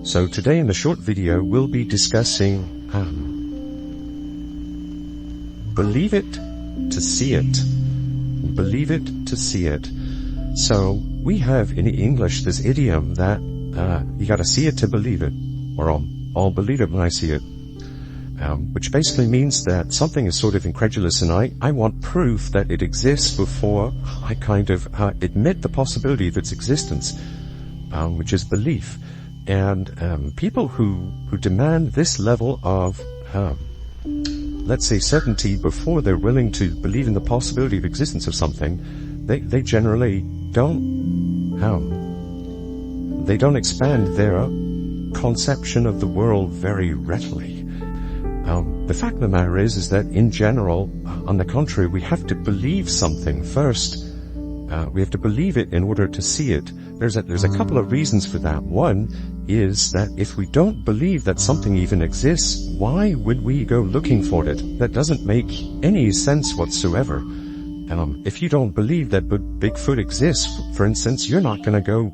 So today in the short video we'll be discussing believe it to see it. Believe it to see it. So we have in English this idiom that you gotta see it to believe it, or I'll believe it when I see it. Which basically means that something is sort of incredulous and I want proof that it exists before I kind of admit the possibility of its existence, which is belief. And people who demand this level of, let's say, certainty before they're willing to believe in the possibility of existence of something, they generally don't expand their conception of the world very readily. The fact of the matter is that in general, on the contrary, we have to believe something first. We have to believe it in order to see it. There's a couple of reasons for that. One is that if we don't believe that something even exists, why would we go looking for it? That doesn't make any sense whatsoever. If you don't believe that Bigfoot exists, for instance, you're not going to go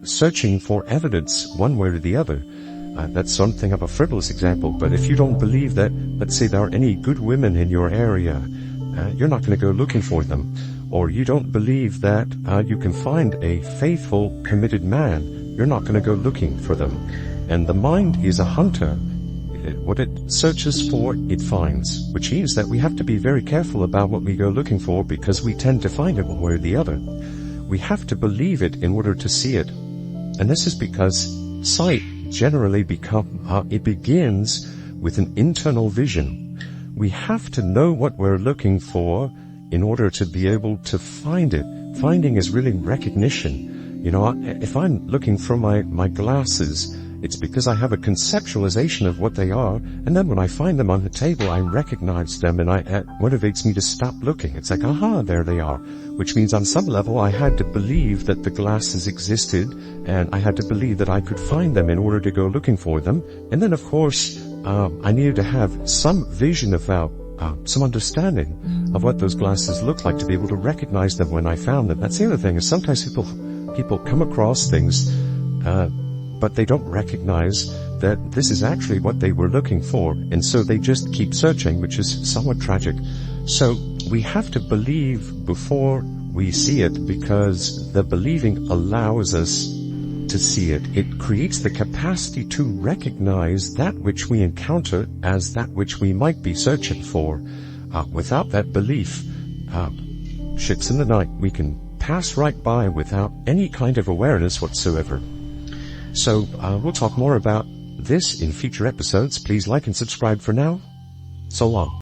searching for evidence one way or the other. That's something of a frivolous example, but if you don't believe that, let's say, there are any good women in your area, you're not going to go looking for them. Or you don't believe that you can find a faithful, committed man, you're not going to go looking for them. And the mind is a hunter. What it searches for, it finds, which means that we have to be very careful about what we go looking for, because we tend to find it one way or the other. We have to believe it in order to see it. And this is because sight generally begins with an internal vision. We have to know what we're looking for in order to be able to find it. Finding is really recognition. You know, if I'm looking for my glasses, it's because I have a conceptualization of what they are, and then when I find them on the table, I recognize them, and it motivates me to stop looking. It's like, aha, there they are. Which means on some level I had to believe that the glasses existed, and I had to believe that I could find them in order to go looking for them. And then of course, I needed to have some vision about, some understanding of what those glasses look like to be able to recognize them when I found them. That's the other thing, is sometimes people come across things, but they don't recognize that this is actually what they were looking for, and so they just keep searching, which is somewhat tragic. So we have to believe before we see it, because the believing allows us to see it. It creates the capacity to recognize that which we encounter as that which we might be searching for. Without that belief, ships in the night, we can pass right by without any kind of awareness whatsoever. So we'll talk more about this in future episodes. Please like and subscribe for now. So long.